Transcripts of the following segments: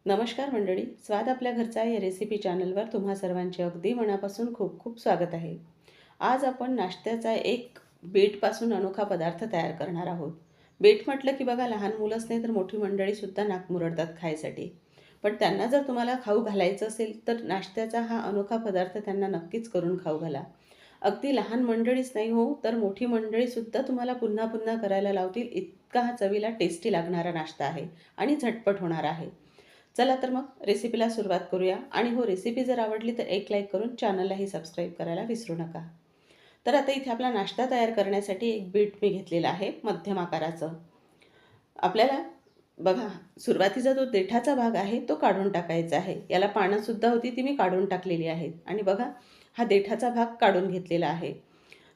नमस्कार मंडळी, स्वाद आपल्या घरचा या रेसिपी चॅनलवर तुम्हा सर्वांचे अगदी मनापासून खूप खूप स्वागत आहे. आज आपण नाश्त्याचा एक बीटपासून अनोखा पदार्थ तयार करणार आहोत. बीट म्हटलं की बघा, लहान मुलंच नाही तर मोठी मंडळीसुद्धा नाक मुरडतात खायसाठी. पण त्यांना जर तुम्हाला खाऊ घालायचं असेल तर नाश्त्याचा हा अनोखा पदार्थ त्यांना नक्कीच करून खाऊ घाला. अगदी लहान मंडळीच नाही हो, तर मोठी मंडळीसुद्धा तुम्हाला पुन्हा पुन्हा करायला लावतील, इतका हा चवीला टेस्टी लागणारा नाश्ता आहे आणि झटपट होणार आहे. चला तर मग रेसिपीला सुरुवात करूया. आणि हो, रेसिपी जर आवडली तर एक लाईक करून चॅनललाही सबस्क्राईब करायला विसरू नका. तर आता इथे आपला नाश्ता तयार करण्यासाठी एक बीट मी घेतलेला आहे मध्यम आकाराचं. आपल्याला बघा, सुरुवातीचा जो देठाचा भाग आहे तो काढून टाकायचा आहे. याला पानंसुद्धा होती, ती मी काढून टाकलेली आहेत. आणि बघा, हा देठाचा भाग काढून घेतलेला आहे.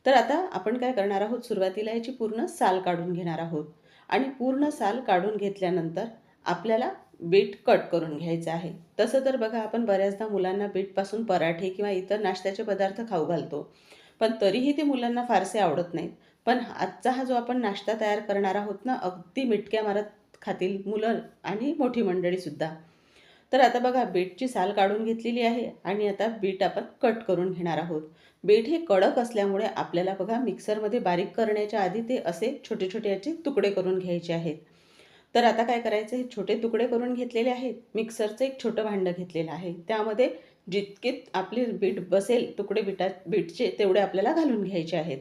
तर आता आपण काय करणार आहोत, सुरुवातीला याची पूर्ण साल काढून घेणार आहोत. आणि पूर्ण साल काढून घेतल्यानंतर आपल्याला बीट कट करून घ्यायचं आहे. तसं तर बघा, आपण बऱ्याचदा मुलांना बीटपासून पराठे किंवा इतर नाश्त्याचे पदार्थ खाऊ घालतो, पण तरीही ते मुलांना फारसे आवडत नाहीत. पण आजचा हा जो आपण नाश्ता तयार करणार आहोत ना, अगदी मिटक्या मारत खातील मुलं आणि मोठी मंडळीसुद्धा. तर आता बघा, बीटची साल काढून घेतलेली आहे आणि आता बीट आपण कट करून घेणार आहोत. बीट हे कडक असल्यामुळे आपल्याला बघा, मिक्सरमध्ये बारीक करण्याच्या आधी ते असे छोटे छोटे याचे तुकडे करून घ्यायचे आहेत. तर आता काय करायचं, हे छोटे तुकडे करून घेतलेले आहेत. मिक्सरचं एक छोटं भांडं घेतलेलं आहे. त्यामध्ये जितके आपले बीट बसेल, तुकडे बीटचे तेवढे आपल्याला घालून घ्यायचे आहेत.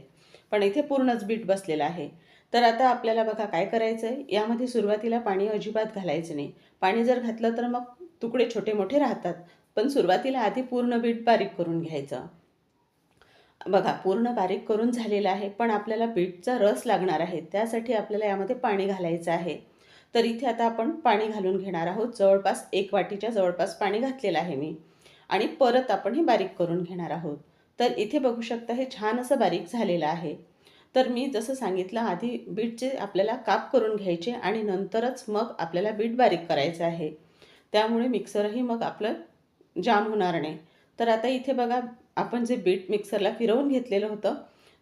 पण इथे पूर्णच बीट बसलेलं आहे. तर आता आपल्याला बघा काय करायचं आहे, यामध्ये सुरुवातीला पाणी अजिबात घालायचं नाही. पाणी जर घातलं तर मग तुकडे छोटे मोठे राहतात. पण सुरुवातीला आधी पूर्ण बीट बारीक करून घ्यायचं. बघा, पूर्ण बारीक करून झालेलं आहे, पण आपल्याला बीटचा रस लागणार आहे. त्यासाठी आपल्याला यामध्ये पाणी घालायचं आहे. तर इथे आता आपण पाणी घालून घेणार आहोत. जवळपास 1 वाटीच्या जवळपास पाणी घातलेलं आहे मी. आणि परत आपण हे बारीक करून घेणार आहोत. तर इथे बघू शकता, हे छान असं बारीक झालेलं आहे. तर मी जसं सांगितलं, आधी बीटचे आपल्याला काप करून घ्यायचे आणि नंतरच मग आपल्याला बीट बारीक करायचं आहे. त्यामुळे मिक्सरही मग आपलं जाम होणार नाही. तर आता इथे बघा, आपण जे बीट मिक्सरला फिरवून घेतलेलं होतं,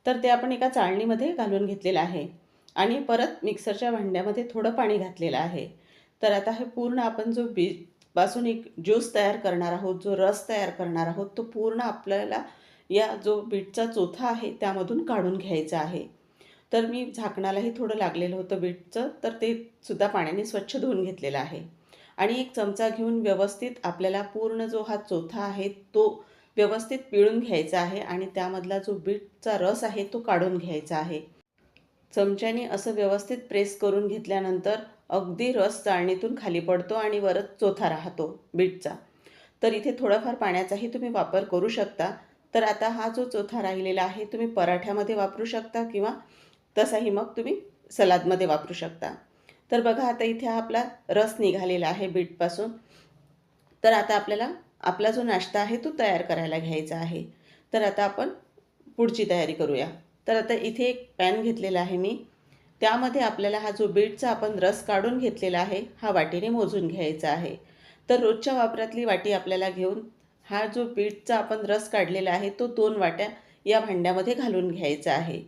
तर ते आपण एका चाळणीमध्ये घालून घेतलेलं आहे. आणि परत मिक्सरच्या भांड्यामध्ये थोडं पाणी घातलेलं आहे. तर आता हे पूर्ण आपण जो बीटपासून एक ज्यूस तयार करणार आहोत, जो रस तयार करणार आहोत, तो पूर्ण आपल्याला या जो बीटचा चोथा आहे त्यामधून काढून घ्यायचा आहे. तर मी झाकणालाही थोडं लागलेलं होतं बीटचं, तर ते सुद्धा पाण्याने स्वच्छ धुवून घेतलेलं आहे. आणि एक चमचा घेऊन व्यवस्थित आपल्याला पूर्ण जो हा चोथा आहे तो व्यवस्थित पिळून घ्यायचा आहे आणि त्यामधला जो बीटचा रस आहे तो काढून घ्यायचा आहे. चमच्याने असं व्यवस्थित प्रेस करून घेतल्यानंतर अगदी रस चाळणीतून खाली पडतो आणि वरच चोथा राहतो बीटचा. तर इथे थोडाफार पाण्याचाही तुम्ही वापर करू शकता. तर आता हा जो चोथा राहिलेला आहे, तुम्ही पराठ्यामध्ये वापरू शकता किंवा तसाही मग तुम्ही सलादमध्ये वापरू शकता. तर बघा, आता इथे हा आपला रस निघालेला आहे बीटपासून. तर आता आपल्याला आपला जो नाश्ता आहे तो तयार करायला घ्यायचा आहे. तर आता आपण पुढची तयारी करूया. तर आता इथे एक पॅन घेतलेला आहे मी. त्यामध्ये आपल्याला हा जो बीटचा आपण रस काढून घेतलेला आहे, हा वाटीने मोजून घ्यायचा आहे. तर रोजच्या वापरातली वाटी आपल्याला घेऊन हा जो बीटचा आपण रस काढलेला आहे तो 2 वाट्या या भांड्यामध्ये घालून घ्यायचा आहे.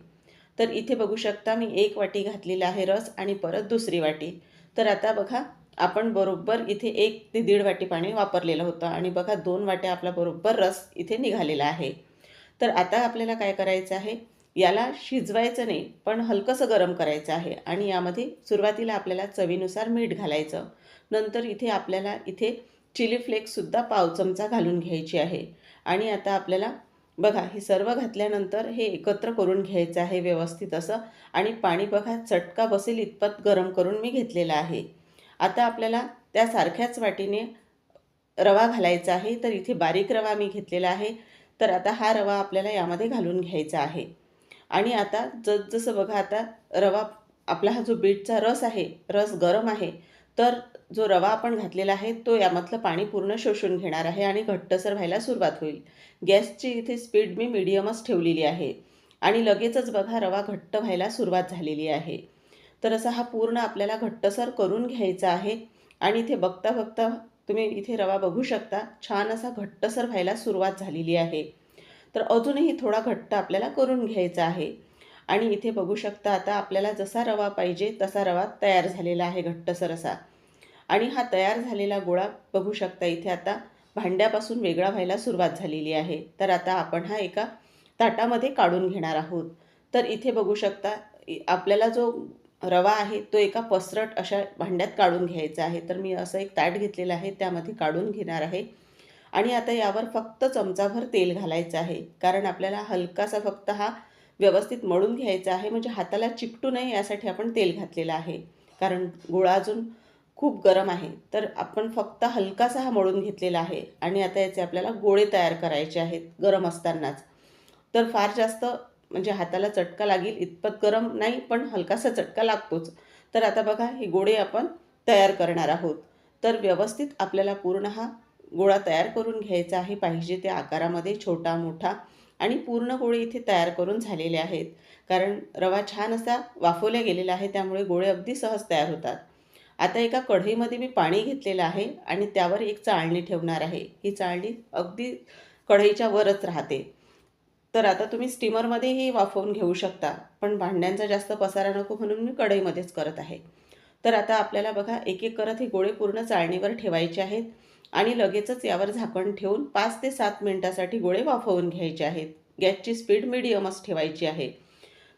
तर इथे बघू शकता, मी 1 वाटी घातलेला आहे रस आणि परत दुसरी वाटी. तर आता बघा, आपण बरोबर इथे 1 ते 1.5 वाटी पाणी वापरलेलं होतं आणि बघा 2 वाट्या आपला बरोबर रस इथे निघालेला आहे. तर आता आपल्याला काय करायचं आहे, याला शिजवायचं नाही, पण हलकंसं गरम करायचं आहे. आणि यामध्ये सुरुवातीला आपल्याला चवीनुसार मीठ घालायचं. नंतर इथे आपल्याला चिली फ्लेक्ससुद्धा पाव चमचा घालून घ्यायची आहे. आणि आता आपल्याला बघा, हे सर्व घातल्यानंतर हे एकत्र करून घ्यायचं आहे व्यवस्थित असं. आणि पाणी बघा, चटका बसेल इतपत गरम करून मी घेतलेलं आहे. आता आपल्याला त्या सारख्याच वाटीने रवा घालायचा आहे. तर इथे बारीक रवा मी घेतलेला आहे. तर आता हा रवा आपल्याला यामध्ये घालून घ्यायचा आहे. आणि आता जसं बघा, आता रवा आपला हा जो बीटचा रस आहे, रस गरम आहे. तर जो रवा आपण घातलेला आहे तो यामधलं पाणी पूर्ण शोषून घेणार आहे आणि घट्टसर व्हायला सुरुवात होईल. गॅसची इथे स्पीड मी मीडियमच ठेवलेली आहे. आणि लगेचच बघा, रवा घट्ट व्हायला सुरुवात झालेली आहे. तर असा हा पूर्ण आपल्याला घट्टसर करून घ्यायचा आहे. आणि इथे बघता बघता तुम्ही इथे रवा बघू शकता, छान असा घट्टसर व्हायला सुरुवात झालेली आहे. तर अजूनही थोडा घट्ट आपल्याला करून घ्यायचा आहे. आणि इथे बघू शकता, आता आपल्याला जसा रवा पाहिजे तसा रवा तयार झालेला आहे, घट्टसर असा. आणि हा तयार झालेला गोळा बघू शकता इथे आता भांड्यापासून वेगळा व्हायला सुरुवात झालेली आहे. तर आता आपण हा एका ताटामध्ये काढून घेणार आहोत. तर इथे बघू शकता आपल्याला जो रवा आहे तो एका पसरट अशा भांड्यात काढून घ्यायचा आहे. तर मी असं एक ताट घेतलेलं आहे, त्यामध्ये काढून घेणार आहे. आणि आता यावर फक्त चमचाभर तेल घालायचं आहे, कारण आपल्याला हलकासा फक्त हा व्यवस्थित मळून घ्यायचा आहे, म्हणजे हाताला चिकटू नये यासाठी आपण तेल घातलेलं आहे. कारण गोळा अजून खूप गरम आहे, तर आपण फक्त हलकासा हा मळून घेतलेला आहे. आणि आता याचे आपल्याला गोळे तयार करायचे आहेत गरम असतानाच. तर फार जास्त म्हणजे हाताला चटका लागेल इतपत गरम नाही, पण हलकासा चटका लागतोच. तर आता बघा हे गोळे आपण तयार करणार आहोत. तर व्यवस्थित आपल्याला पूर्ण हा गोळा तयार करून घ्यायचा आहे, पाहिजे त्या आकारामध्ये, छोटा मोठा. आणि पूर्ण गोळे इथे तयार करून झालेले आहेत, कारण रवा छान असा वाफवला गेलेला आहे, त्यामुळे गोळे अगदी सहज तयार होतात. आता एका कढईमध्ये मी पाणी घेतलेलं आहे आणि त्यावर एक चाळणी ठेवणार आहे. ही चाळणी अगदी कढईच्या वरच राहते. तर आता तुम्ही स्टीमरमध्येही वाफवून घेऊ शकता, पण भांड्यांचा जास्त पसारा नको म्हणून मी कढईमध्येच करत आहे. तर आता आपल्याला बघा एक एक करत हे गोळे पूर्ण चाळणीवर ठेवायचे आहेत आणि लगेचच यावर झाकण ठेवून 5 ते 7 मिनिटासाठी गोळे वाफवून घ्यायचे आहेत. गॅसची स्पीड मीडियमच ठेवायची आहे.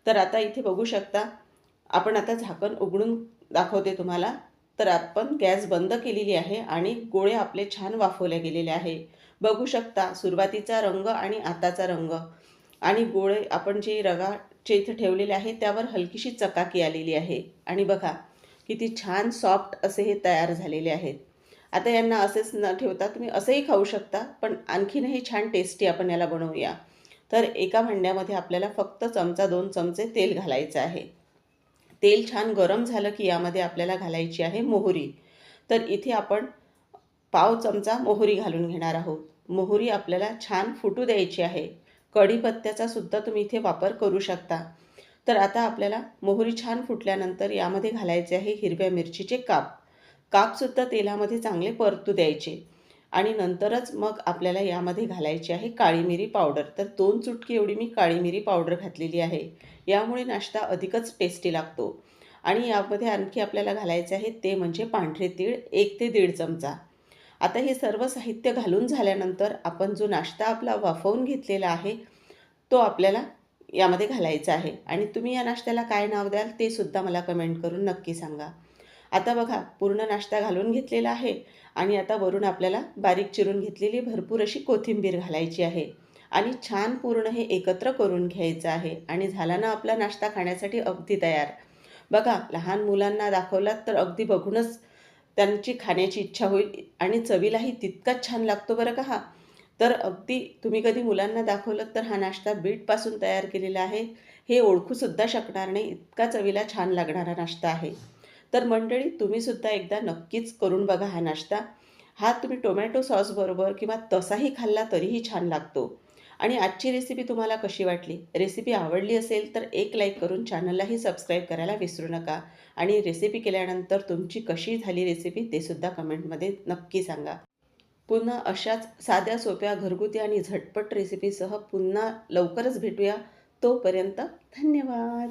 तर आता इथे बघू शकता, आपण आता झाकण उघडून दाखवते तुम्हाला. तर आपण गॅस बंद केलेली आहे आणि गोळे आपले छान वाफवले गेलेले आहे. बघू शकता सुरुवातीचा रंग आणि आताचा रंग. आणि गोळे आपण जे रवाचे इथे ठेवलेले आहे त्यावर हलकीशी चकाकी आलेली आहे. आणि बघा किती छान सॉफ्ट असे हे तयार झालेले आहेत. आता यांना असेच न ठेवता तुम्ही असंही खाऊ शकता, पण आणखीनही छान टेस्टी आपण याला बनवूया. तर एका भांड्यामध्ये आपल्याला फक्त चमचा 2 चमचे तेल घालायचं आहे. तेल छान गरम झालं की यामध्ये आपल्याला घालायची आहे मोहरी. तर इथे आपण पाव चमचा मोहरी घालून घेणार आहोत. मोहरी आपल्याला छान फुटू द्यायची आहे. कढीपत्त्याचा सुद्धा तुम्ही इथे वापर करू शकता. तर आता आपल्याला मोहरी छान फुटल्यानंतर यामध्ये घालायचे आहे हिरव्या मिरचीचे काप. कापसुद्धा तेलामध्ये चांगले परतू द्यायचे. आणि नंतरच मग आपल्याला यामध्ये घालायची आहे काळी मिरी पावडर. तर 2 चुटकी एवढी मी काळी मिरी पावडर घातलेली आहे. यामुळे नाश्ता अधिकच टेस्टी लागतो. आणि यामध्ये आणखी आपल्याला घालायचे आहे ते म्हणजे पांढरे तीळ 1 ते 1.5 चमचा. आता हे सर्व साहित्य घालून झाल्यानंतर आपण जो नाश्ता आपला वाफवून घेतलेला आहे तो आपल्याला यामध्ये घालायचा आहे. आणि तुम्ही या नाश्त्याला काय नाव द्याल ते सुद्धा मला कमेंट करून नक्की सांगा. आता बघा पूर्ण नाश्ता घालून घेतलेला आहे आणि आता वरून आपल्याला बारीक चिरून घेतलेली भरपूर अशी कोथिंबीर घालायची आहे. आणि छान पूर्ण हे एकत्र करून घ्यायचं आहे आणि झाला ना आपला नाश्ता खाण्यासाठी अगदी तयार. बघा लहान मुलांना दाखवलात तर अगदी बघूनच त्यांची खाण्याची इच्छा होईल आणि चवीलाही तितकाच छान लागतो बरं का हा. तर अगदी तुम्ही कधी मुलांना दाखवलं तर हा नाश्ता बीटपासून तयार केलेला आहे, हे ओळखूसुद्धा शकणार नाही, इतका चवीला छान लागणारा नाश्ता आहे. तर मंडळी तुम्हीसुद्धा एकदा नक्कीच करून बघा हा नाश्ता. हा तुम्ही टोमॅटो सॉसबरोबर किंवा तसाही खाल्ला तरीही छान लागतो. आणि आजची रेसिपी तुम्हाला कशी वाटली? रेसिपी आवडली असेल तर एक लाईक करून चॅनललाही सबस्क्राईब करायला विसरू नका. आणि रेसिपी केल्यानंतर तुमची कशी झाली रेसिपी ते सुद्धा कमेंटमध्ये नक्की सांगा. पुन्हा अशाच साध्या सोप्या घरगुती आणि झटपट रेसिपीसह पुन्हा लवकरच भेटूया. तोपर्यंत धन्यवाद.